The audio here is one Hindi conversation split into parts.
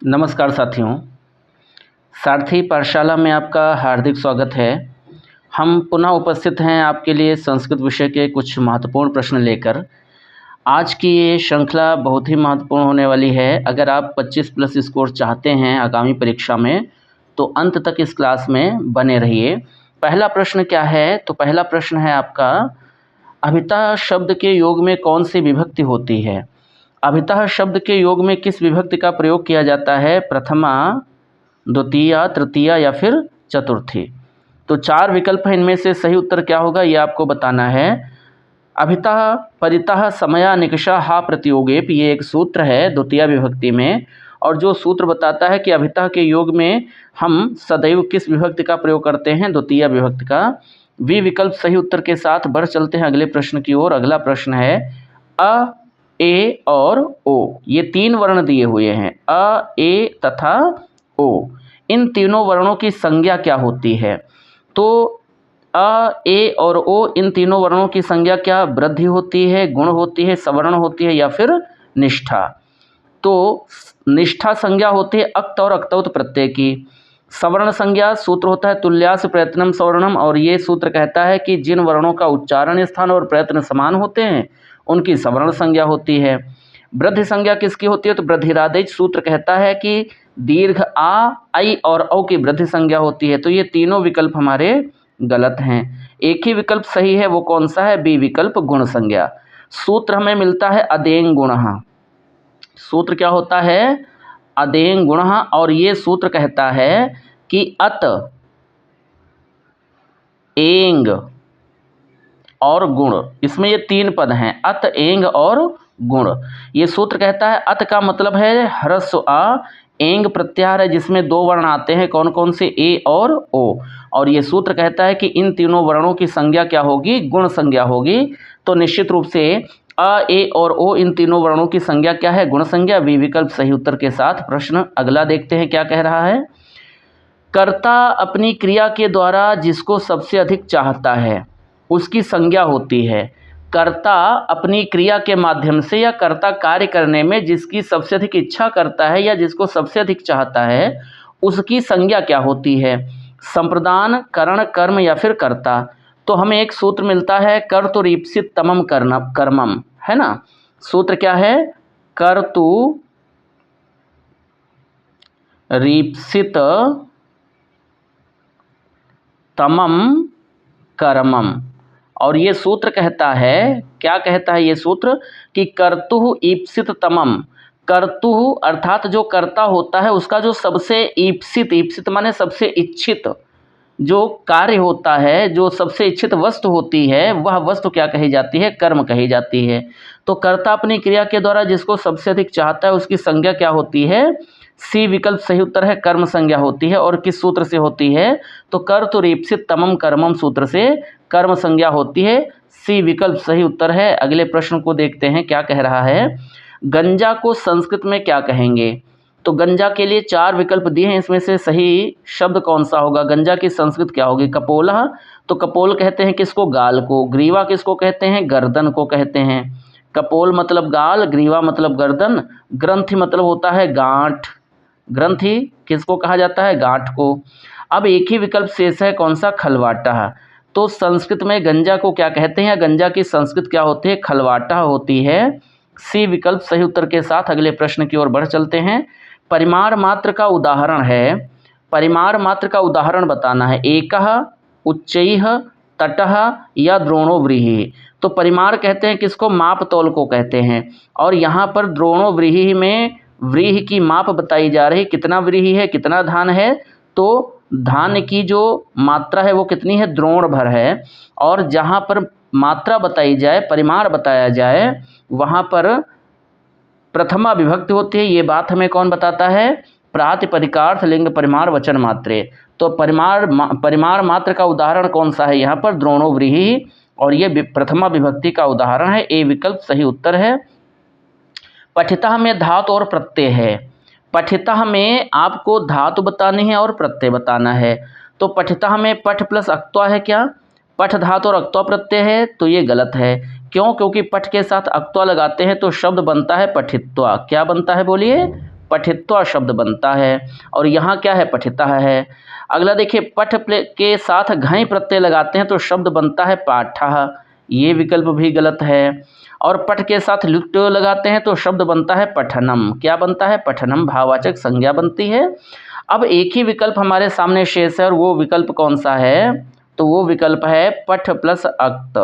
नमस्कार साथियों, सारथी पाठशाला में आपका हार्दिक स्वागत है। हम पुनः उपस्थित हैं आपके लिए संस्कृत विषय के कुछ महत्वपूर्ण प्रश्न लेकर। आज की ये श्रृंखला बहुत ही महत्वपूर्ण होने वाली है। अगर आप 25 प्लस स्कोर चाहते हैं आगामी परीक्षा में, तो अंत तक इस क्लास में बने रहिए। पहला प्रश्न क्या है? तो पहला प्रश्न है आपका, अभितः शब्द के योग में कौन सी विभक्ति होती है? अभितः शब्द के योग में किस विभक्ति का प्रयोग किया जाता है? प्रथमा, द्वितीया, तृतीया या फिर चतुर्थी? तो 4 विकल्प हैं, इनमें से सही उत्तर क्या होगा ये आपको बताना है। अभितः परितः समया निकषा हा प्रतियोगेप, ये एक सूत्र है द्वितीया विभक्ति में, और जो सूत्र बताता है कि अभितः के योग में हम सदैव किस विभक्ति का प्रयोग करते हैं? द्वितीया विभक्ति का। वि विकल्प सही उत्तर के साथ बढ़ चलते हैं अगले प्रश्न की ओर। अगला प्रश्न है, अ, ए और ओ, ये 3 वर्ण दिए हुए हैं, अ, ए तथा ओ। इन तीनों वर्णों की संज्ञा क्या होती है? तो अ, ए और ओ, इन तीनों वर्णों की संज्ञा क्या वृद्धि होती है, गुण होती है, सवर्ण होती है या फिर निष्ठा? तो निष्ठा संज्ञा होती है अक्त और अक्तौत प्रत्यय की। सवर्ण संज्ञा सूत्र होता है तुल्यास प्रयत्नम सवर्णम, और ये सूत्र कहता है कि जिन वर्णों का उच्चारण स्थान और प्रयत्न समान होते हैं उनकी सवर्ण संज्ञा होती है। वृद्धि संज्ञा किसकी होती है? तो वृद्धिरादेश सूत्र कहता है कि दीर्घ आ, आई और औ की वृद्धि संज्ञा होती है। तो ये तीनों विकल्प हमारे गलत हैं। एक ही विकल्प सही है, वो कौन सा है? बी विकल्प, गुण संज्ञा। सूत्र हमें मिलता है अदेंग गुणः। सूत्र क्या होता है? अदेंग गुणः, और ये सूत्र कहता है कि अत, एंग और गुण, इसमें ये 3 पद हैं, अत, एंग और गुण। ये सूत्र कहता है अत का मतलब है ह्रस्व आ, एंग प्रत्याहार है जिसमें 2 वर्ण आते हैं, कौन कौन से? ए और ओ। और ये सूत्र कहता है कि इन तीनों वर्णों की संज्ञा क्या होगी? गुण संज्ञा होगी। तो निश्चित रूप से अ, ए और ओ, इन तीनों वर्णों की संज्ञा क्या है? गुण संज्ञा। बी विकल्प सही उत्तर के साथ। प्रश्न अगला देखते हैं क्या कह रहा है। कर्ता अपनी क्रिया के द्वारा जिसको सबसे अधिक चाहता है उसकी संज्ञा होती है। कर्ता अपनी क्रिया के माध्यम से या कर्ता कार्य करने में जिसकी सबसे अधिक इच्छा करता है या जिसको सबसे अधिक चाहता है उसकी संज्ञा क्या होती है? संप्रदान, करण, कर्म या फिर कर्ता? तो हमें एक सूत्र मिलता है, कर्तुरीप्सित तमम कर्मम, है ना। सूत्र क्या है? कर्तु रीप्सित तमम कर्मम। और ये सूत्र कहता है, क्या कहता है ये सूत्र? कि कर्तुः ईप्सित तमम। कर्तुः अर्थात जो कर्ता होता है उसका जो सबसे ईप्सित, ईप्सित माने सबसे इच्छित जो कार्य होता है, जो सबसे इच्छित वस्तु होती है, वह वस्तु क्या कही जाती है? कर्म कही जाती है। तो कर्ता अपनी क्रिया के द्वारा जिसको सबसे अधिक चाहता है उसकी संज्ञा क्या होती है? सी विकल्प सही उत्तर है, कर्म संज्ञा होती है। और किस सूत्र से होती है? तो कर्तुरीप्सित तमम कर्मम सूत्र से कर्म संज्ञा होती है। सी विकल्प सही उत्तर है। अगले प्रश्न को देखते हैं क्या कह रहा है। गंजा को संस्कृत में क्या कहेंगे? तो गंजा के लिए 4 विकल्प दिए हैं, इसमें से सही शब्द कौन सा होगा? गंजा की संस्कृत क्या होगी? कपोलः, तो कपोल कहते हैं किसको? गाल को। ग्रीवा किसको कहते हैं? गर्दन को कहते हैं। कपोल मतलब गाल, ग्रीवा मतलब गर्दन, ग्रंथि मतलब होता है गांठ। ग्रंथि किसको कहा जाता है? गांठ को। अब एक ही विकल्प शेष है, कौन सा? खलवाटा। तो संस्कृत में गंजा को क्या कहते हैं? गंजा की संस्कृत क्या होती है? खलवाटा होती है। सी विकल्प सही उत्तर के साथ अगले प्रश्न की ओर बढ़ चलते हैं। परिमाण मात्र का उदाहरण है, परिमाण मात्र का उदाहरण बताना है। एकः, उच्चैः, तटः या द्रोणो व्रीहि। तो परिमाण कहते हैं किसको? माप तौल को कहते हैं। और यहाँ पर द्रोणो व्रीहि में व्रीहि की माप बताई जा रही, कितना व्रीहि है, कितना धान है? तो धान की जो मात्रा है वो कितनी है? द्रोण भर है। और जहाँ पर मात्रा बताई जाए, परिमाण बताया जाए, वहाँ पर प्रथमा विभक्ति होती है। ये बात हमें कौन बताता है? प्रातिपदिकार्थ लिंग परिमाण वचन मात्रे। तो परिमाण मात्र का उदाहरण कौन सा है यहाँ पर? द्रोणो व्रीहि, और ये प्रथमा विभक्ति का उदाहरण है। ए विकल्प सही उत्तर है। पठितः में धातु और प्रत्यय है। पठितः में आपको धातु बतानी है और प्रत्यय बताना है। तो पठितः में पठ प्लस अक्त्वा है क्या? पठ धातु और अक्त्वा प्रत्यय है, तो ये गलत है। क्यों? क्योंकि पठ के साथ अक्त्वा लगाते हैं तो शब्द बनता है पठित्वा। क्या बनता है बोलिए? पठित्वा शब्द बनता है और यहाँ क्या है, पठितः है। अगला देखिए, पठ के साथ घई प्रत्यय लगाते हैं तो शब्द बनता है पाठः, ये विकल्प भी गलत है। और पठ के साथ लुट लगाते हैं तो शब्द बनता है पठनम, क्या बनता है, पठनम, भाववाचक संज्ञा बनती है। अब एक ही विकल्प हमारे सामने शेष है और वो विकल्प कौन सा है, तो वो विकल्प है पठ प्लस अक्त।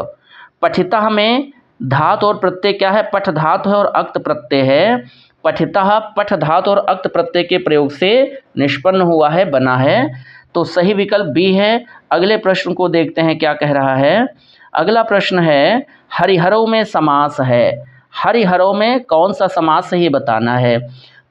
पठितः में धातु और प्रत्यय क्या है, पठ धातु है और अक्त प्रत्यय है। पठितः पठ धातु और अक्त प्रत्यय के प्रयोग से निष्पन्न हुआ है, बना है, तो सही विकल्प बी है। अगले प्रश्न को देखते हैं क्या कह रहा है। अगला प्रश्न है, हरिहरों में समास है, हरिहरों में कौन सा समास है ये बताना है।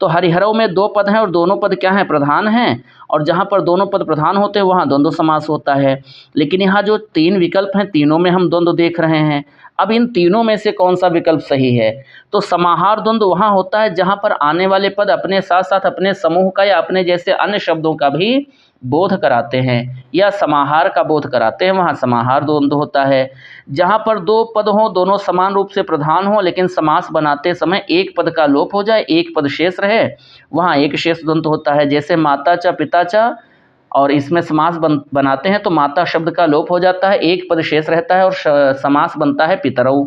तो हरिहरों में दो पद हैं और दोनों पद क्या हैं, प्रधान हैं, और जहाँ पर दोनों पद प्रधान होते हैं वहाँ द्वंद्व समास होता है। लेकिन यहाँ जो तीन विकल्प हैं तीनों में हम द्वंद्व देख रहे हैं। अब इन तीनों में से कौन सा विकल्प सही है, तो समाहार द्वंद्व वहाँ होता है जहाँ पर आने वाले पद अपने साथ साथ अपने समूह का या अपने जैसे अन्य शब्दों का भी बोध कराते हैं या समाहार का बोध कराते हैं, वहाँ समाहार द्वंद्व होता है। जहाँ पर दो पद हों, दोनों समान रूप से प्रधान हों, लेकिन समास बनाते समय एक पद का लोप हो जाए, एक पद शेष रहे, वहाँ एक शेष द्वंद्व होता है। जैसे माता च पिता च, और इसमें समास बनाते हैं तो माता शब्द का लोप हो जाता है, एक पद शेष रहता है और समास बनता है पितरऊ।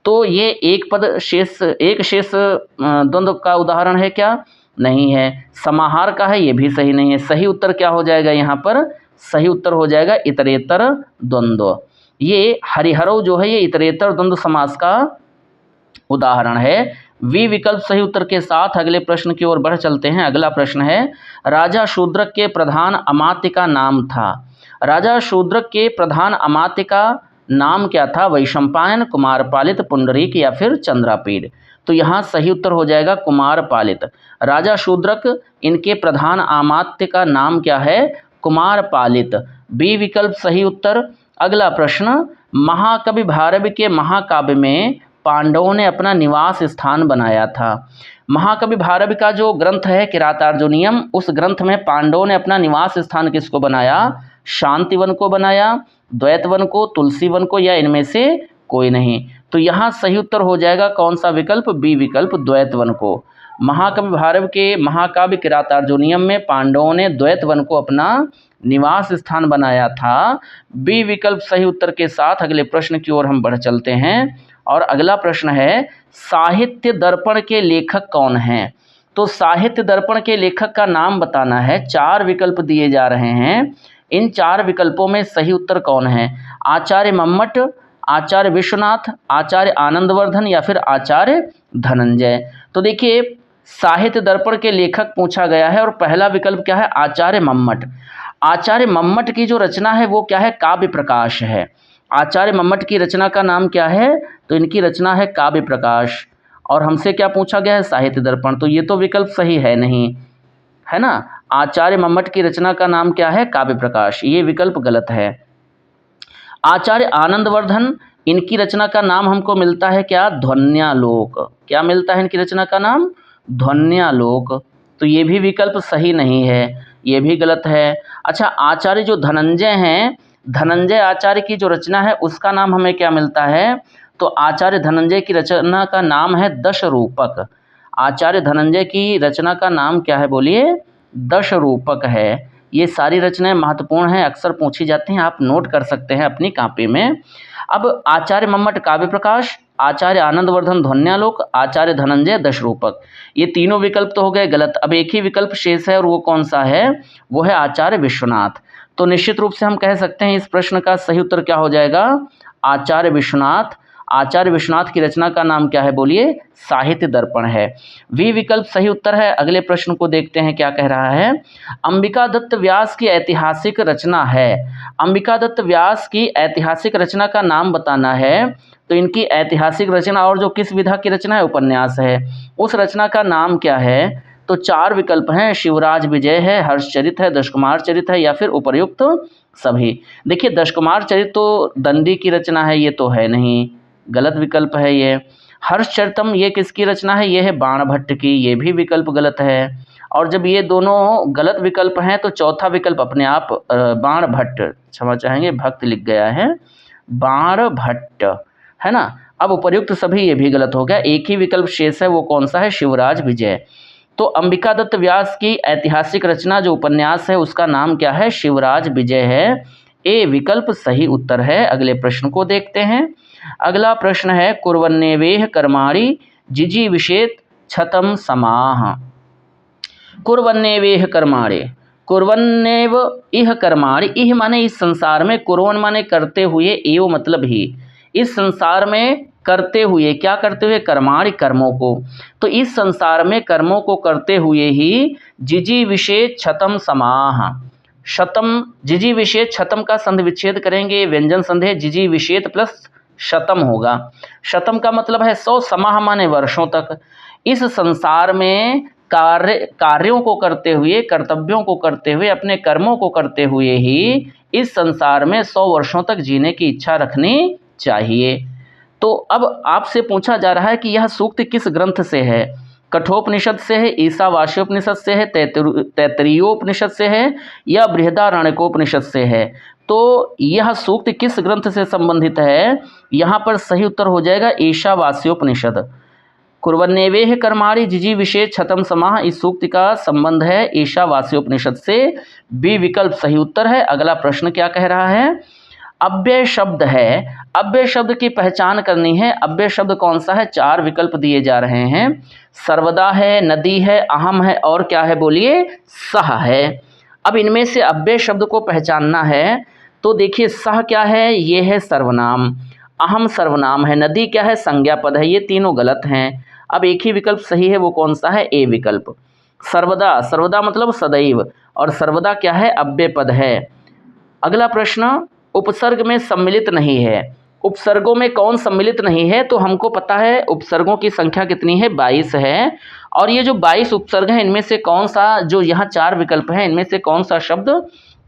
तो ये एक पद शेष, एक शेष द्वंद्व का उदाहरण है क्या, नहीं है। समाहार का है, ये भी सही नहीं है। सही उत्तर क्या हो जाएगा यहाँ पर, सही उत्तर हो जाएगा इतरेतर द्वंद्व। ये हरिहरौ जो है ये इतरेतर द्वंद्व समास का उदाहरण है। वी विकल्प सही उत्तर के साथ अगले प्रश्न की ओर बढ़ चलते हैं। अगला प्रश्न है, राजा शूद्रक के प्रधान अमात्य का नाम था। राजा शूद्रक के प्रधान अमात्य का नाम क्या था, वैशंपायन, कुमारपालित, पुंडरीक या फिर चंद्रापीड। तो यहाँ सही उत्तर हो जाएगा कुमारपालित। राजा शूद्रक इनके प्रधान अमात्य का नाम क्या है, कुमारपालित, बी विकल्प सही उत्तर। अगला प्रश्न, महाकवि भारवी के महाकाव्य में पांडवों ने अपना निवास स्थान बनाया था। महाकवि भारवी का जो ग्रंथ है किरातार्जुनीयम, उस ग्रंथ में पांडवों ने अपना निवास स्थान किसको बनाया, शांतिवन को बनाया, द्वैतवन को, तुलसीवन को, या इनमें से कोई नहीं। तो यहाँ सही उत्तर हो जाएगा कौन सा विकल्प, बी विकल्प, द्वैतवन को। महाकवि भारवी के महाकाव्य किरातार्जुनीयम में पांडवों ने द्वैतवन को अपना निवास स्थान बनाया था। बी विकल्प सही उत्तर के साथ अगले प्रश्न की ओर हम बढ़ चलते हैं। और अगला प्रश्न है, साहित्य दर्पण के लेखक कौन हैं। तो साहित्य दर्पण के लेखक का नाम बताना है। चार विकल्प दिए जा रहे हैं, इन चार विकल्पों में सही उत्तर कौन है, आचार्य मम्मट, आचार्य विश्वनाथ, आचार्य आनंदवर्धन या फिर आचार्य धनंजय। तो देखिए, साहित्य दर्पण के लेखक पूछा गया है और पहला विकल्प क्या है, आचार्य मम्मट। आचार्य मम्मट की जो रचना है वो क्या है, काव्य प्रकाश है। आचार्य मम्मट की रचना का नाम क्या है, तो इनकी रचना है काव्य प्रकाश। और हमसे क्या पूछा गया है, साहित्य दर्पण, तो ये तो विकल्प सही है नहीं, है ना। आचार्य मम्मट की रचना का नाम क्या है, काव्य प्रकाश, ये विकल्प गलत है। आचार्य आनंदवर्धन, इनकी रचना का नाम हमको मिलता है क्या, ध्वन्यालोक, क्या मिलता है इनकी रचना का नाम, ध्वन्यालोक, तो ये भी विकल्प सही नहीं है, ये भी गलत है। अच्छा, आचार्य जो धनंजय हैं, धनंजय आचार्य की जो रचना है उसका नाम हमें क्या मिलता है, तो आचार्य धनंजय की रचना का नाम है दशरूपक। आचार्य धनंजय की रचना का नाम क्या है, बोलिए, दशरूपक है। ये सारी रचनाएं महत्वपूर्ण हैं, अक्सर पूछी जाती हैं, आप नोट कर सकते हैं अपनी कॉपी में। अब आचार्य मम्मट काव्य प्रकाश, आचार्य आनंदवर्धन ध्वन्यालोक, आचार्य धनंजय दशरूपक, ये तीनों विकल्प तो हो गए गलत। अब एक ही विकल्प शेष है और वो कौन सा है, वो है आचार्य विश्वनाथ। तो निश्चित रूप से हम कह सकते हैं इस प्रश्न का सही उत्तर क्या हो जाएगा, आचार्य विश्वनाथ। आचार्य विश्वनाथ की रचना का नाम क्या है, बोलिए, साहित्य दर्पण है। वी विकल्प सही उत्तर है। अगले प्रश्न को देखते हैं क्या कह रहा है। अंबिका दत्त व्यास की ऐतिहासिक रचना है। अंबिका दत्त व्यास की ऐतिहासिक रचना का नाम बताना है। तो इनकी ऐतिहासिक रचना और जो किस विधा की रचना है, उपन्यास है, उस रचना का नाम क्या है। तो चार विकल्प हैं, शिवराज विजय है, हर्षचरित है, दशकुमार चरित है या फिर उपर्युक्त सभी। देखिए, दशकुमार चरित तो दंडी की रचना है, ये तो है नहीं, गलत विकल्प है ये। हर्षचरितम ये किसकी रचना है, ये है बाणभट्ट की, ये भी विकल्प गलत है। और जब ये दोनों गलत विकल्प हैं तो चौथा विकल्प अपने आप बाणभट्ट, क्षमा चाहेंगे भक्त लिख गया है, बाणभट्ट, है ना। अब उपर्युक्त सभी ये भी गलत हो गया, एक ही विकल्प शेष है, वो कौन सा है, शिवराज विजय। तो अंबिका दत्त व्यास की ऐतिहासिक रचना जो उपन्यास है उसका नाम क्या है? शिवराज विजय है। ए विकल्प सही उत्तर है। अगले प्रश्न को देखते हैं। अगला प्रश्न है कुर्वन्नेवेह कर्माणि जिजीविषेत क्षतं समाह। कुर्वन्नेवेह कर्माणि, कुर्वन्नेव इह कर्माणि, इह माने इस संसार में, कुर्वन माने करते हुए, एव मतलब ही, इस संसार में करते हुए, क्या करते हुए? कर्माणि कर्मों को। तो इस संसार में कर्मों को करते हुए ही जिजीविषेत क्षतं समाह। शतम, जिजीविषेत क्षतं का संधि विच्छेद करेंगे, व्यंजन संधि है, जिजीविषेत प्लस शतम होगा। शतम का मतलब है 100, समाह माने वर्षों तक। इस संसार में कार्यों को करते हुए, कर्तव्यों को करते हुए, अपने कर्मों को करते हुए ही इस संसार में 100 वर्षों तक जीने की इच्छा रखनी चाहिए। तो अब आपसे पूछा जा रहा है कि यह सूक्त किस ग्रंथ से है? कठोपनिषद से है, ईशावास्योपनिषद से है, तैत्तिरीयोपनिषद से है, या बृहदारण्यकोपनिषद से है? तो यह सूक्त किस ग्रंथ से संबंधित है? यहाँ पर सही उत्तर हो जाएगा ईशावास्योपनिषद। कुर्वन्नेवेह कर्माणि जिजीविषेत क्षतं समाह, इस सूक्त का संबंध है ईशावास्योपनिषद से। बी विकल्प सही उत्तर है। अगला प्रश्न क्या कह रहा है? अव्यय शब्द है, अव्यय शब्द की पहचान करनी है। अव्यय शब्द कौन सा है? 4 विकल्प दिए जा रहे हैं। सर्वदा है, नदी है, अहम है, और क्या है बोलिए? सह है। अब इनमें से अव्यय शब्द को पहचानना है। तो देखिए, सह क्या है? ये है सर्वनाम, अहम सर्वनाम है, नदी क्या है? संज्ञा पद है। ये तीनों गलत हैं। अब एक ही विकल्प सही है, वो कौन सा है? ए विकल्प। सर्वदा, सर्वदा मतलब सदैव, और सर्वदा क्या है? अव्यय पद है। अगला प्रश्न, उपसर्ग में सम्मिलित नहीं है। उपसर्गों में कौन सम्मिलित नहीं है? तो हमको पता है उपसर्गों की संख्या कितनी है? 22 है। और ये जो 22 उपसर्ग हैं, इनमें से कौन सा, जो यहाँ 4 विकल्प हैं, इनमें से कौन सा शब्द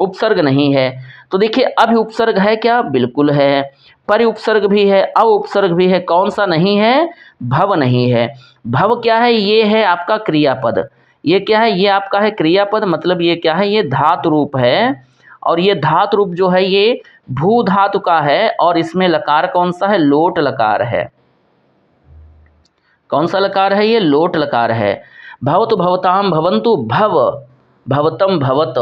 उपसर्ग नहीं है? तो देखिए, अभि उपसर्ग है क्या? बिल्कुल है। परि उपसर्ग भी है, अव उपसर्ग भी है। कौन सा नहीं है? भव नहीं है। भव क्या है? ये है आपका क्रियापद। ये क्या है? ये आपका है क्रियापद, मतलब ये क्या है? ये धातु रूप है। और ये धातु रूप जो है ये भू धातु का है, और इसमें लकार कौन सा है? लोट लकार है। कौन सा लकार है? ये लोट लकार है। भवतु भवताम भवन्तु, भव भवतम भवत।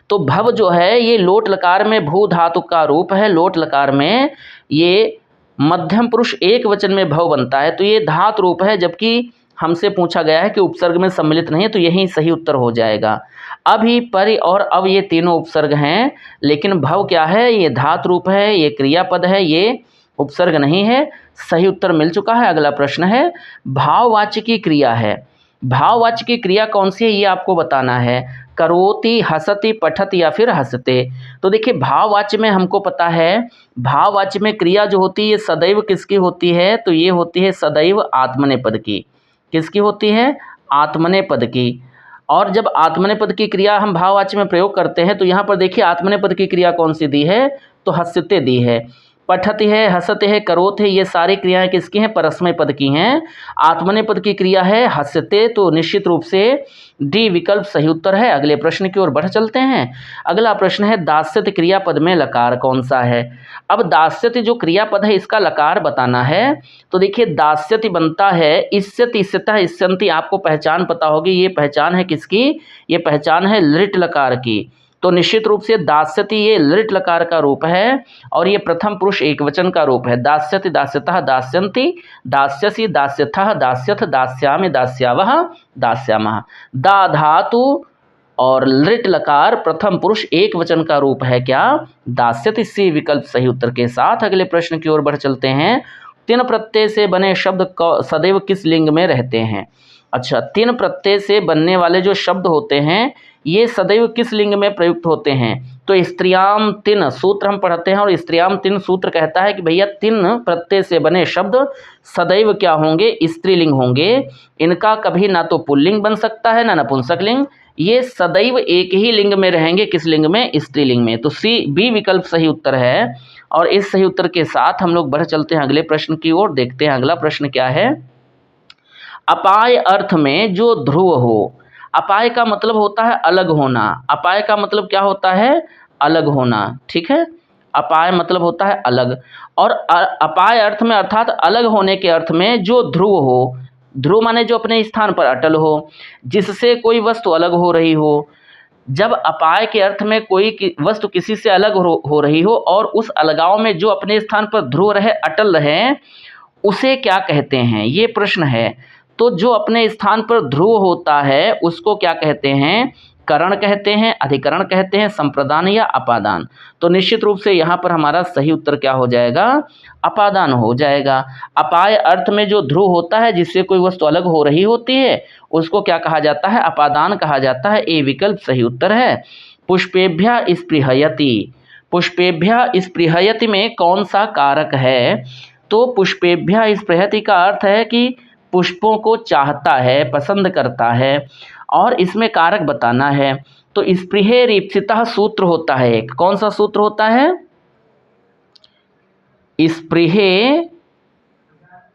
तो भव जो है ये लोट लकार में भू धातु का रूप है। लोट लकार में ये मध्यम पुरुष एक वचन में भव बनता है, तो ये धातु रूप है। जबकि हमसे पूछा गया है कि उपसर्ग में सम्मिलित नहीं है, तो यही सही उत्तर हो जाएगा। अभी, परि और अब ये तीनों उपसर्ग हैं, लेकिन भव क्या है? ये धातु रूप है, ये क्रियापद है, ये उपसर्ग नहीं है। सही उत्तर मिल चुका है। अगला प्रश्न है, भाववाचकी क्रिया है। भाववाचकी क्रिया कौन सी है? ये आपको बताना है। करोति, हसति, पठति या फिर हसते। तो देखिए, भाववाच्य में हमको पता है, भाववाच्य में क्रिया जो होती है ये सदैव किसकी होती है? तो ये होती है सदैव आत्मनेपद की। किसकी होती है? आत्मनेपद की। और जब आत्मनेपद की क्रिया हम भाववाच्य में प्रयोग करते हैं, तो यहाँ पर देखिए आत्मनेपद की क्रिया कौन सी दी है? तो हस्यते दी है। पठति है, हसते है, करोत है, ये सारी क्रियाएं किसकी हैं? परस्मय पद की हैं। आत्मनेपद की क्रिया है हस्यते, तो निश्चित रूप से डी विकल्प सही उत्तर है। अगले प्रश्न की ओर बढ़ चलते हैं। अगला प्रश्न है, दास्यति क्रियापद में लकार कौन सा है? अब दास्यति जो क्रियापद है इसका लकार बताना है। तो देखिए, दास्यति बनता है इस्यति, इस्यतः, इस्यन्ति। आपको पहचान पता होगी, ये पहचान है किसकी? ये पहचान है लृट लकार की। तो निश्चित रूप से दास्यति ये लृट लकार का रूप है, और ये प्रथम पुरुष एकवचन का रूप है। दास्यति, दास्यतः, दास्यन्ति, दास्यसि, दास्यथः, दास्यथ, दास्यामि, दास्यावः, दास्यामः। दा धातु और लृट लकार प्रथम पुरुष एकवचन का रूप है क्या? दास्यति। सी विकल्प सही उत्तर के साथ अगले प्रश्न की ओर बढ़ चलते हैं। तीन प्रत्यय से बने शब्द सदैव किस लिंग में रहते हैं? अच्छा, तीन प्रत्यय से बनने वाले जो शब्द होते हैं ये सदैव किस लिंग में प्रयुक्त होते हैं? तो स्त्रियाम तिन सूत्र हम पढ़ते हैं, और स्त्रियाम तिन सूत्र कहता है कि भैया तीन प्रत्यय से बने शब्द सदैव क्या होंगे? स्त्रीलिंग होंगे। इनका कभी ना तो पुल्लिंग बन सकता है ना नपुंसक लिंग, ये सदैव एक ही लिंग में रहेंगे। किस लिंग में? स्त्रीलिंग में। तो सी बी विकल्प सही उत्तर है। और इस सही उत्तर के साथ हम लोग बढ़ चलते हैं अगले प्रश्न की ओर। देखते हैं अगला प्रश्न क्या है। अपाय अर्थ में जो ध्रुव हो। अपाय का मतलब होता है अलग होना। अपाय का मतलब क्या होता है? अलग होना। ठीक है, अपाय मतलब होता है अलग। और अपाय अर्थ में अर्थात अलग होने के अर्थ में जो ध्रुव हो, ध्रुव माने जो अपने स्थान पर अटल हो, जिससे कोई वस्तु अलग हो रही हो। जब अपाय के अर्थ में कोई वस्तु किसी से अलग हो रही हो और उस अलगाव में जो अपने स्थान पर ध्रुव रहे, अटल रहे, उसे क्या कहते हैं, ये प्रश्न है। तो जो अपने स्थान पर ध्रुव होता है उसको क्या कहते हैं, करण कहते हैं, अधिकरण कहते हैं, संप्रदान या अपादान। तो निश्चित रूप से यहाँ पर हमारा सही उत्तर क्या हो जाएगा, अपादान हो जाएगा। अपाय अर्थ में जो ध्रुव होता है, जिससे कोई वस्तु अलग हो रही होती है, उसको क्या कहा जाता है, अपादान कहा जाता है। ए विकल्प सही उत्तर है। पुष्पेभ्य स्पृहयति, पुष्पेभ्य स्पृहयति में कौन सा कारक है, तो पुष्पेभ्य स्पृहयति का अर्थ है कि पुष्पों को चाहता है, पसंद करता है, और इसमें कारक बताना है। तो स्पृहे रीप्सितः सूत्र होता है एक, कौन सा सूत्र होता है, स्पृहे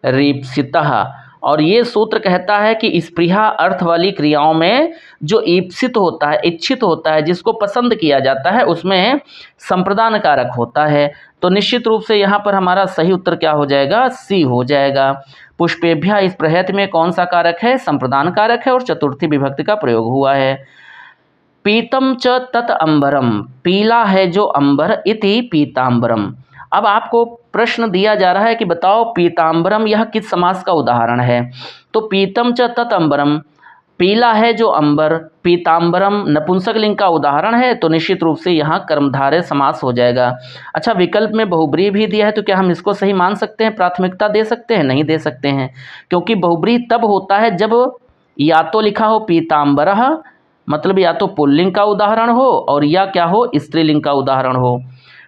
रीप्सितः, और ये सूत्र कहता है कि स्पृहा अर्थ वाली क्रियाओं में जो ईप्सित होता है, इच्छित होता है, जिसको पसंद किया जाता है, उसमें संप्रदान कारक होता है। तो निश्चित रूप से यहाँ पर हमारा सही उत्तर क्या हो जाएगा, सी हो जाएगा। पुष्पेभ्य स्पृहयति में कौन सा कारक है, संप्रदान कारक है और चतुर्थी विभक्ति का प्रयोग हुआ है। पीतम च तत् अंबरम, पीला है जो अंबर, इति पीतांबरम। अब आपको प्रश्न दिया जा रहा है कि बताओ पीतांबरम यह किस समास का उदाहरण है। तो पीतम च तत् अंबरम, पीला है जो अंबर, पीतांबरम नपुंसक लिंग का उदाहरण है, तो निश्चित रूप से यहाँ कर्मधारय समास हो जाएगा। अच्छा, विकल्प में बहुब्रीहि भी दिया है, तो क्या हम इसको सही मान सकते हैं, प्राथमिकता दे सकते हैं, नहीं दे सकते हैं, क्योंकि बहुब्रीहि तब होता है जब या तो लिखा हो पीतांबरः, मतलब या तो पुल्लिंग का उदाहरण हो, और या क्या हो, स्त्रीलिंग का उदाहरण हो,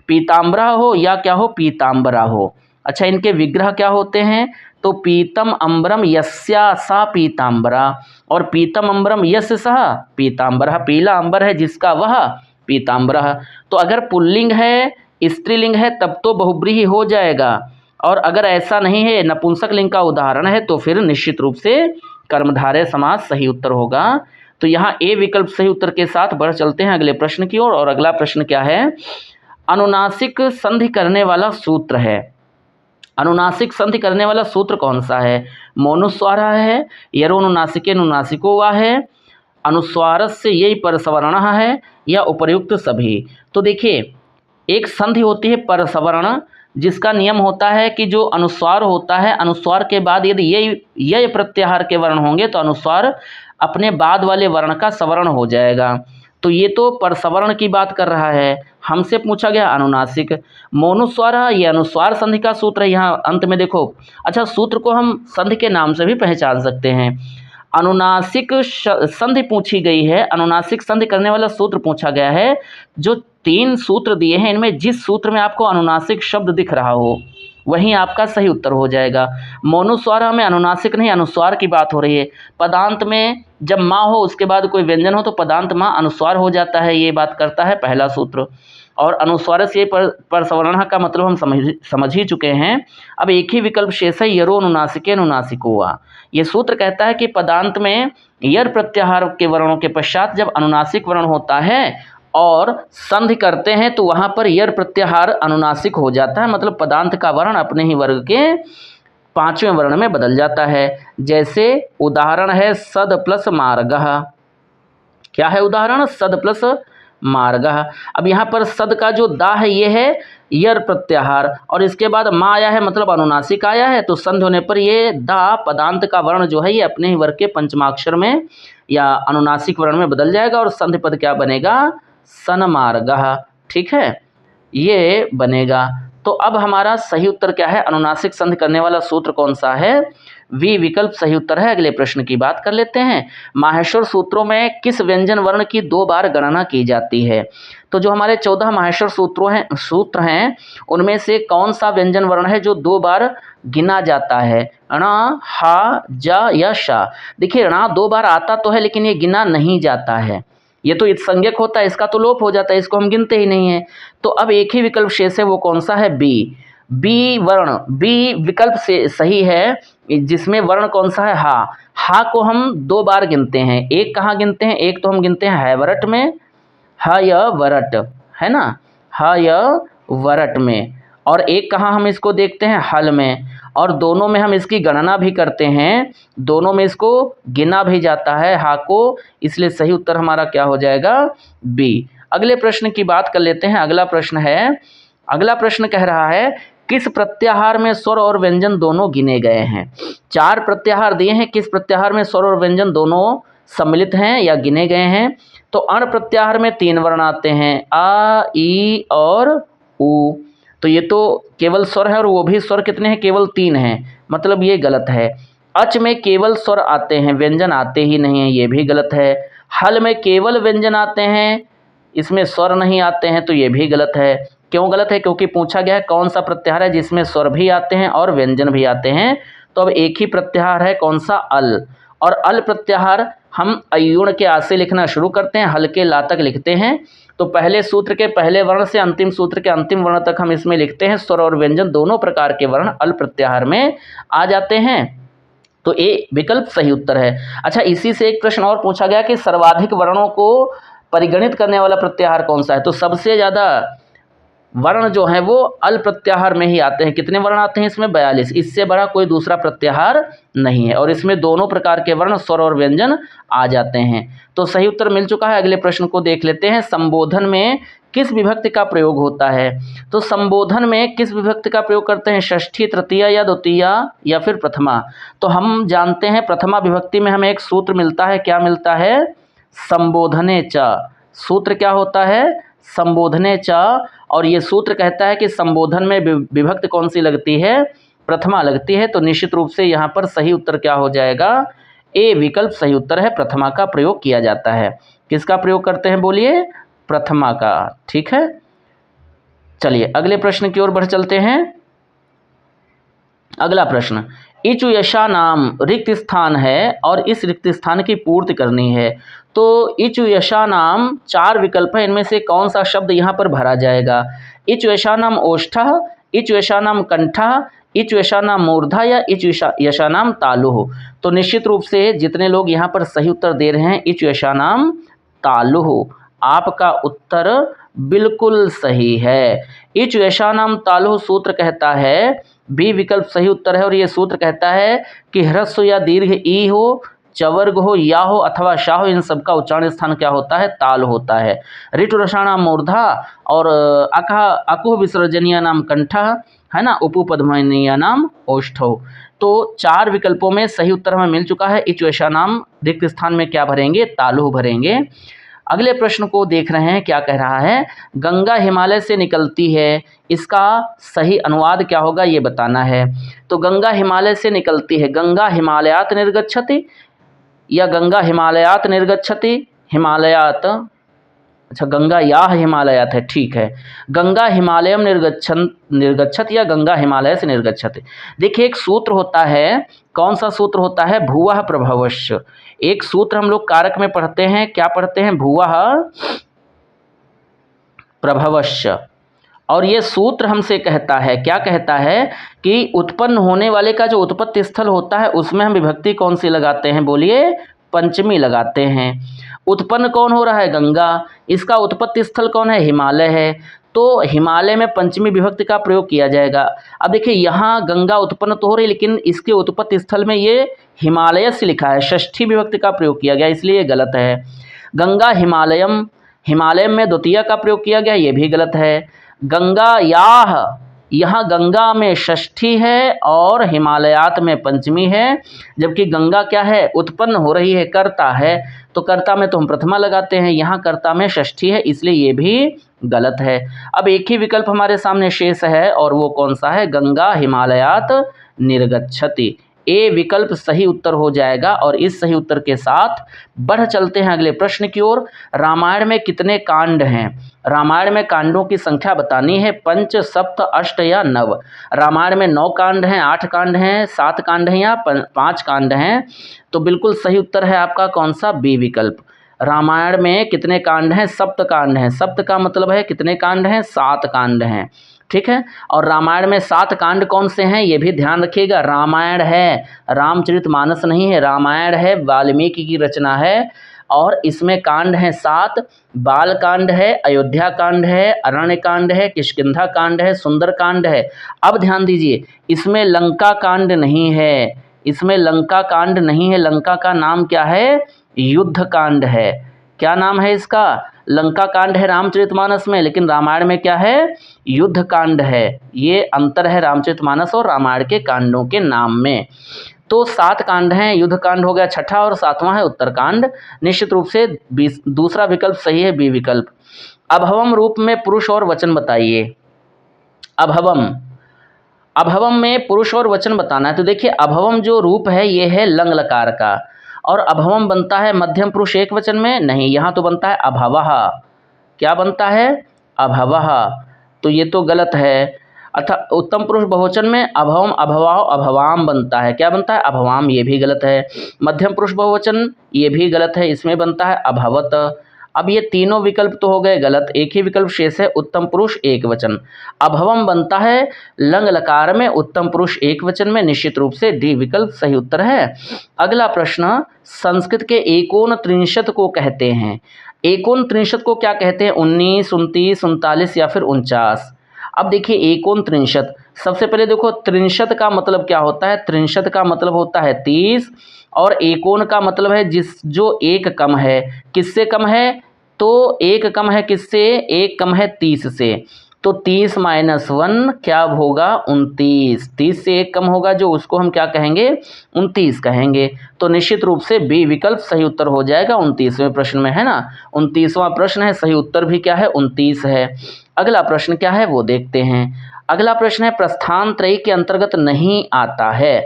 पीतांबरा हो या क्या हो, पीतांबरा हो। अच्छा, इनके विग्रह क्या होते हैं, तो पीतम अम्बरम यस्या सा पीतांबरा, और पीतम अम्बरम यस्य सह पीतांबरा, पीला अंबर है जिसका वह पीतांबरा। तो अगर पुल्लिंग है, स्त्रीलिंग है, तब तो बहुब्रीहि हो जाएगा, और अगर ऐसा नहीं है, नपुंसक लिंग का उदाहरण है, तो फिर निश्चित रूप से कर्मधारय समास सही उत्तर होगा। तो यहाँ ए विकल्प सही उत्तर के साथ बढ़ चलते हैं अगले प्रश्न की ओर। और अगला प्रश्न क्या है, अनुनासिक संधि करने वाला सूत्र है। अनुनासिक संधि करने वाला सूत्र कौन सा है, मोनुस्वारा है, यरोनुनासिके नुनासिको वा है, अनुस्वारस्य यही परसवर्ण है, या उपर्युक्त सभी। तो देखिए, एक संधि होती है परसवर्ण, जिसका नियम होता है कि जो अनुस्वार होता है, अनुस्वार के बाद यदि यय प्रत्याहार के वर्ण होंगे तो अनुस्वार अपने बाद वाले वर्ण का सवर्ण हो जाएगा। तो ये तो परसवर्ण की बात कर रहा है, हमसे पूछा गया अनुनासिक। मोनुस्वार, ये अनुस्वार संधि का सूत्र है, यहाँ अंत में देखो। अच्छा, सूत्र को हम संधि के नाम से भी पहचान सकते हैं। अनुनासिक संधि पूछी गई है, अनुनासिक संधि करने वाला सूत्र पूछा गया है। जो 3 सूत्र दिए हैं, इनमें जिस सूत्र में आपको अनुनासिक शब्द दिख रहा हो वहीं आपका सही उत्तर हो जाएगा। मोनुस्वार में अनुनासिक नहीं, अनुस्वार की बात हो रही है। पदांत में जब माँ हो उसके बाद कोई व्यंजन हो तो पदांत माँ अनुस्वार हो जाता है, ये बात करता है पहला सूत्र। और अनुस्वार से परसवर्ण का मतलब हम समझ ही चुके हैं। अब एक ही विकल्प शेष है, यरो अनुनासिके नुनासिको वा। ये सूत्र कहता है कि पदांत में यर प्रत्याहार के वर्णों के पश्चात जब अनुनासिक वर्ण होता है और संधि करते हैं तो वहाँ पर यर प्रत्याहार अनुनासिक हो जाता है, मतलब पदांत का वर्ण अपने ही वर्ग के 5वें वर्ण में बदल जाता है। जैसे उदाहरण है सद प्लस मार्गः, क्या है उदाहरण, सद प्लस मार्गः। अब यहाँ पर सद का जो दा है ये है यर प्रत्याहार, और इसके बाद मा आया है मतलब अनुनासिक आया है, तो संधि होने पर ये दा पदांत का वर्ण जो है ये अपने ही वर्ग के पंचमाक्षर में या अनुनासिक वर्ण में बदल जाएगा, और संधि पद क्या बनेगा, सनमार्गः। ठीक है, ये बनेगा। तो अब हमारा सही उत्तर क्या है, अनुनासिक संधि करने वाला सूत्र कौन सा है, वी विकल्प सही उत्तर है। अगले प्रश्न की बात कर लेते हैं। माहेश्वर सूत्रों में किस व्यंजन वर्ण की 2 बार गणना की जाती है। तो जो हमारे 14 माहेश्वर सूत्र हैं उनमें से कौन सा व्यंजन वर्ण है जो 2 बार गिना जाता है, ण, हा, जा या शा। देखिए, ण 2 बार आता तो है लेकिन ये गिना नहीं जाता है, ये तो संज्ञक होता है, इसका तो लोप हो जाता है, इसको हम गिनते ही नहीं है। तो अब एक ही विकल्प शेष है, वो कौन सा है, बी। बी वर्ण, बी विकल्प से सही है, जिसमें वर्ण कौन सा है, हा। हा को हम 2 बार गिनते हैं, एक कहाँ गिनते हैं, एक तो हम गिनते हैं हैवरट में, ह य वरट, है ना, ह य वरट में, और एक कहाँ हम इसको देखते हैं, हल में। और दोनों में हम इसकी गणना भी करते हैं, दोनों में इसको गिना भी जाता है हा को, इसलिए सही उत्तर हमारा क्या हो जाएगा? बी। अगले प्रश्न की बात कर लेते हैं। अगला प्रश्न कह रहा है किस प्रत्याहार में स्वर और व्यंजन दोनों गिने गए हैं? 4 प्रत्याहार दिए हैं, किस प्रत्याहार में स्वर और व्यंजन दोनों सम्मिलित हैं या गिने गए हैं? तो अण प्रत्याहार में 3 वर्ण आते हैं, आ, ई और उ। तो ये तो केवल स्वर है और वो भी स्वर कितने हैं? केवल 3 हैं, मतलब ये गलत है। अच में केवल स्वर आते हैं, व्यंजन आते ही नहीं हैं, ये भी गलत है। हल में केवल व्यंजन आते हैं, इसमें स्वर नहीं आते हैं, तो ये भी गलत है। क्यों गलत है? क्योंकि पूछा गया है कौन सा प्रत्याहार है जिसमें स्वर भी आते हैं और व्यंजन भी आते हैं। तो अब एक ही प्रत्याहार है, कौन सा? अल। और अल प्रत्याहार हम अयुण के आ से लिखना शुरू करते हैं, हल के ला तक लिखते हैं। तो पहले सूत्र के पहले वर्ण से अंतिम सूत्र के अंतिम वर्ण तक हम इसमें लिखते हैं। स्वर और व्यंजन दोनों प्रकार के वर्ण अल प्रत्याहार में आ जाते हैं। तो ए विकल्प सही उत्तर है। अच्छा, इसी से एक प्रश्न और पूछा गया कि सर्वाधिक वर्णों को परिगणित करने वाला प्रत्याहार कौन सा है? तो सबसे ज़्यादा वर्ण जो हैं वो अल प्रत्याहार में ही आते हैं। कितने वर्ण आते हैं इसमें? 42। इससे बड़ा कोई दूसरा प्रत्याहार नहीं है और इसमें दोनों प्रकार के वर्ण स्वर और व्यंजन आ जाते हैं। तो सही उत्तर मिल चुका है। अगले प्रश्न को देख लेते हैं। संबोधन में किस विभक्ति का प्रयोग होता है? तो संबोधन में किस विभक्ति का प्रयोग करते हैं? षष्ठी, तृतीया या द्वितीया या फिर प्रथमा? तो हम जानते हैं प्रथमा विभक्ति में हमें एक सूत्र मिलता है। क्या मिलता है? संबोधने च। सूत्र क्या होता है? संबोधने च। और ये सूत्र कहता है कि संबोधन में विभक्ति कौन सी लगती है? प्रथमा लगती है। तो निश्चित रूप से यहाँ पर सही उत्तर क्या हो जाएगा? ए विकल्प सही उत्तर है। प्रथमा का प्रयोग किया जाता है। किसका प्रयोग करते हैं बोलिए? प्रथमा का। ठीक है, चलिए अगले प्रश्न की ओर बढ़ चलते हैं। अगला प्रश्न, इचु यशा नाम रिक्त स्थान है और इस रिक्त स्थान की पूर्ति करनी है। तो इचु यशा नाम 4 विकल्प है, इनमें से कौन सा शब्द यहाँ पर भरा जाएगा? इचु यशा नाम ओष्ठः, इचु यशा नाम कंठः, इचु यशा नाम मूर्धा या इचु यशा नाम तालुः। तो निश्चित रूप से जितने लोग यहाँ पर सही उत्तर दे रहे हैं इचु यशा नाम तालुः, आपका उत्तर बिल्कुल सही है। इचु यशा नाम तालुः सूत्र कहता है, बी विकल्प सही उत्तर है। और ये सूत्र कहता है कि ह्रस्व या दीर्घ ई हो, चवर्ग हो, या हो अथवा शाह हो, इन सबका उच्चारण स्थान क्या होता है? ताल होता है। ऋतु रसाणाम मूर्धा और अकुह विसर्जनीय नाम कंठः, है ना, उपपद्मनीय नाम ओष्ठौ। तो 4 विकल्पों में सही उत्तर हमें मिल चुका है। इचु यशा नाम रिक्त स्थान में क्या भरेंगे? तालुः भरेंगे। अगले प्रश्न को देख रहे हैं, क्या कह रहा है? गंगा हिमालय से निकलती है, इसका सही अनुवाद क्या होगा ये बताना है। तो गंगा हिमालय से निकलती है, गंगा हिमालयात निर्गच्छति या गंगा हिमालयात निर्गच्छति? हिमालयात, अच्छा गंगा याह हिमालयात है, ठीक है। गंगा हिमालयम निर्गच्छत या गंगा हिमालय से निर्गच्छत। देखिए एक सूत्र होता है, कौन सा सूत्र होता है? भुवः प्रभवश्च। एक सूत्र हम लोग कारक में पढ़ते हैं, क्या पढ़ते हैं? भुवः प्रभवश्च। और ये सूत्र हमसे कहता है, क्या कहता है कि उत्पन्न होने वाले का जो उत्पत्ति स्थल होता है उसमें हम विभक्ति कौन सी लगाते हैं? बोलिए, पंचमी लगाते हैं। उत्पन्न कौन हो रहा है? गंगा, इसका उत्पत्ति स्थल कौन है? हिमालय है। तो हिमालय में पंचमी विभक्ति का प्रयोग किया जाएगा। अब देखिए यहाँ गंगा उत्पन्न तो हो रही है लेकिन इसके उत्पत्ति स्थल में ये हिमालय से लिखा है, षष्ठी विभक्ति का प्रयोग किया गया, इसलिए ये गलत है। गंगा हिमालयम, हिमालय में द्वितीय का प्रयोग किया गया, ये भी गलत है। गंगा याह, यहाँ गंगा में षष्ठी है और हिमालयात में पंचमी है, जबकि गंगा क्या है? उत्पन्न हो रही है, कर्ता है। तो कर्ता में तो हम प्रथमा लगाते हैं, यहाँ कर्ता में षष्ठी है, इसलिए ये भी गलत है। अब एक ही विकल्प हमारे सामने शेष है और वो कौन सा है? गंगा हिमालयात निर्गच्छति। ए विकल्प सही उत्तर हो जाएगा। और इस सही उत्तर के साथ बढ़ चलते हैं अगले प्रश्न की ओर। रामायण में कितने कांड हैं? रामायण में कांडों की संख्या बतानी है, 5, 7, 8 या 9। रामायण में 9 कांड हैं, 8 कांड हैं, 7 कांड हैं या 5 कांड हैं? तो बिल्कुल सही उत्तर है आपका कौन सा? बी विकल्प। रामायण में कितने कांड हैं? 7 कांड हैं। 7 का मतलब है कितने कांड हैं? 7 कांड हैं, ठीक है। और रामायण में 7 कांड कौन से हैं ये भी ध्यान रखिएगा। रामायण है, रामचरितमानस नहीं है, रामायण है, वाल्मीकि की रचना है। और इसमें कांड हैं 7। बाल कांड है, अयोध्या कांड है, अरण्य कांड है, किष्किंधा कांड है, सुंदर कांड है। अब ध्यान दीजिए, इसमें लंका कांड नहीं है, इसमें लंका कांड नहीं है। लंका का नाम क्या है? युद्ध कांड है। क्या नाम है इसका? लंका कांड है रामचरितमानस में, लेकिन रामायण में क्या है? युद्ध कांड है। ये अंतर है रामचरितमानस और रामायण के कांडों के नाम में। तो 7 कांड हैं, युद्ध कांड हो गया छठा और 7वां है उत्तरकांड। निश्चित रूप से दूसरा विकल्प सही है, बी विकल्प। अभवम रूप में पुरुष और वचन बताइए। अभवम, अभवम में पुरुष और वचन बताना है। तो देखिए, अभवम जो रूप है ये है लंग लकार का, और अभवम बनता है मध्यम पुरुष एक वचन में नहीं, यहाँ तो बनता है अभवः। क्या बनता है? अभवः। तो ये तो गलत है। अर्थात उत्तम पुरुष बहुवचन में अभवम, अभवाओ, अभवाम बनता है। क्या बनता है? अभवाम। ये भी गलत है। मध्यम पुरुष बहुवचन ये भी गलत है, इसमें बनता है अभवत। अब ये तीनों विकल्प तो हो गए गलत, एक ही विकल्प शेष है उत्तम पुरुष एक वचन। अभवम बनता है लंग लकार में, उत्तम पुरुष एक वचन में। निश्चित रूप से डी विकल्प सही उत्तर है। अगला प्रश्न, संस्कृत के एकोन त्रिंशत को कहते हैं। एकोन त्रिंशत को क्या कहते हैं? 19, 29, 39 या फिर 49। अब देखिए, एकोन त्रिंशत, सबसे पहले देखो त्रिंशत का मतलब क्या होता है? त्रिंशत का मतलब होता है 30, और एकोन का मतलब है जो एक कम है। किससे कम है? तो एक कम है किससे? एक कम है 30 से। तो 30 - 1 क्या होगा? 29। 30 से एक कम होगा जो, उसको हम क्या कहेंगे? 29 कहेंगे। तो निश्चित रूप से बी विकल्प सही उत्तर हो जाएगा 29वें प्रश्न में, है ना। 29वां प्रश्न है, सही उत्तर भी क्या है? 29 है। अगला प्रश्न क्या है वो देखते हैं। अगला प्रश्न है, प्रस्थान त्रयी के अंतर्गत नहीं आता है।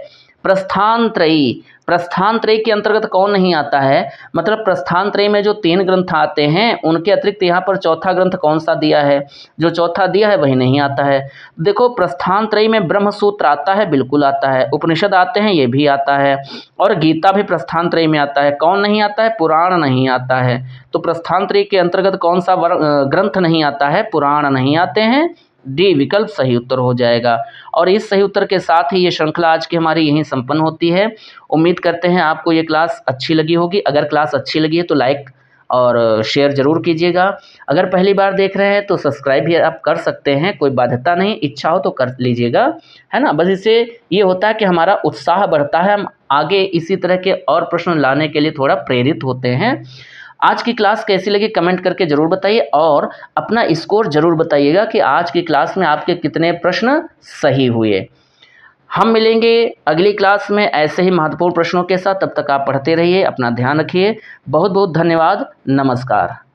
प्रस्थान त्रयी, प्रस्थान त्रयी के अंतर्गत कौन नहीं आता है? मतलब प्रस्थान त्रयी में जो 3 ग्रंथ आते हैं उनके अतिरिक्त यहाँ पर चौथा ग्रंथ कौन सा दिया है? जो चौथा दिया है वही नहीं आता है। देखो, प्रस्थान त्रयी में ब्रह्म सूत्र आता है, बिल्कुल आता है। उपनिषद आते हैं, ये भी आता है। और गीता भी प्रस्थान त्रयी में आता है। कौन नहीं आता है? पुराण नहीं आता है। तो प्रस्थान त्रयी के अंतर्गत कौन सा ग्रंथ नहीं आता है? पुराण नहीं आते हैं। डी विकल्प सही उत्तर हो जाएगा। और इस सही उत्तर के साथ ही ये श्रृंखला आज की हमारी यहीं संपन्न होती है। उम्मीद करते हैं आपको ये क्लास अच्छी लगी होगी। अगर क्लास अच्छी लगी है तो लाइक और शेयर ज़रूर कीजिएगा। अगर पहली बार देख रहे हैं तो सब्सक्राइब भी आप कर सकते हैं, कोई बाध्यता नहीं, इच्छा हो तो कर लीजिएगा, है ना। बस इससे ये होता है कि हमारा उत्साह बढ़ता है, हम आगे इसी तरह के और प्रश्न लाने के लिए थोड़ा प्रेरित होते हैं। आज की क्लास कैसी लगी कमेंट करके ज़रूर बताइए, और अपना स्कोर ज़रूर बताइएगा कि आज की क्लास में आपके कितने प्रश्न सही हुए। हम मिलेंगे अगली क्लास में ऐसे ही महत्वपूर्ण प्रश्नों के साथ। तब तक आप पढ़ते रहिए, अपना ध्यान रखिए। बहुत बहुत धन्यवाद। नमस्कार।